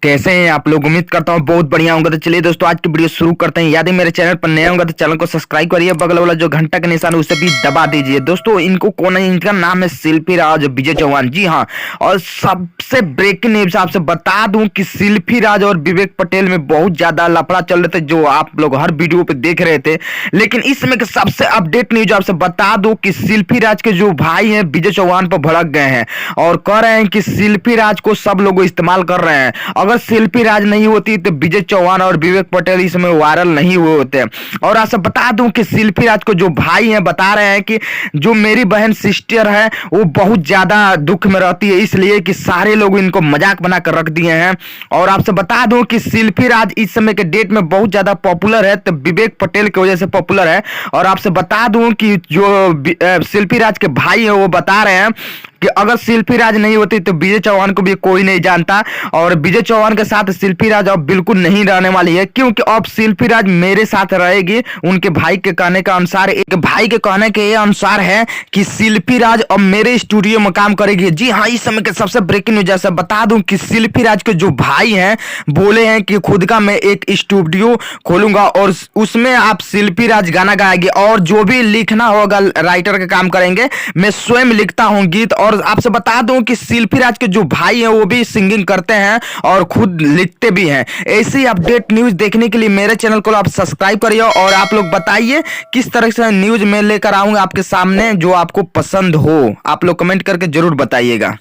कैसे हैं आप लोग। उम्मीद करता हूँ बहुत बढ़िया होंगे। तो चलिए दोस्तों आज की वीडियो शुरू करते हैं। यदि मेरे चैनल पर नए होंगे तो चैनल को सब्सक्राइब करिए, बगल वाला जो घंटा का निशान है उसे भी दबा दीजिए। दोस्तों इनको कौन है, इनका नाम है शिल्पी राज और विजय चौहान। जी हाँ, और सबसे ब्रेकिंग न्यूज आपसे बता दूं कि शिल्पी राज और विवेक पटेल में बहुत ज्यादा लफड़ा चल रहे थे, जो आप लोग हर वीडियो पे देख रहे थे। लेकिन इस समय के सबसे अपडेट न्यूज आपसे बता दूं कि शिल्पी राज के जो भाई हैं विजय चौहान पर भड़क गए हैं और कह रहे हैं कि शिल्पी राज को सब लोग इस्तेमाल कर रहे हैं। अगर शिल्पी राज नहीं होती तो विजय चौहान और विवेक पटेल इस समय वायरल नहीं हुए होते। और आपसे बता दूं कि शिल्पी राज को जो भाई हैं बता रहे हैं कि जो मेरी बहन सिस्टर है वो बहुत ज्यादा दुख में रहती है, इसलिए कि सारे लोग इनको मजाक बनाकर रख दिए हैं। और आपसे बता दूं कि शिल्पी राज इस समय के डेट में बहुत ज्यादा पॉपुलर है, तो विवेक पटेल की वजह से पॉपुलर है। और आपसे बता दूं कि जो शिल्पी राज के भाई है वो बता रहे हैं कि अगर शिल्पी राज नहीं होती तो विजय चौहान को भी कोई नहीं जानता, और विजय चौहान के साथ शिल्पी राज अब बिल्कुल नहीं रहने वाली है, क्योंकि अब शिल्पी राज मेरे साथ रहेगी। उनके भाई के कहने के अनुसार, एक भाई के कहने के अनुसार है कि शिल्पी राज अब मेरे स्टूडियो में काम करेगी। जी हाँ, इस समय के सबसे ब्रेकिंग न्यूज जैसे बता दूं कि शिल्पी राज के जो भाई हैं बोले हैं कि खुद का मैं एक स्टूडियो खोलूंगा और उसमें आप शिल्पी राज गाना गाएगी, और जो भी लिखना होगा राइटर का काम करेंगे, मैं स्वयं लिखता हूँ गीत। और आपसे बता दूं कि शिल्पी राज के जो भाई हैं वो भी सिंगिंग करते हैं और खुद लिखते भी हैं। ऐसी अपडेट न्यूज देखने के लिए मेरे चैनल को आप सब्सक्राइब करिए, और आप लोग बताइए किस तरह से न्यूज मैं लेकर आऊंगा आपके सामने जो आपको पसंद हो। आप लोग कमेंट करके जरूर बताइएगा।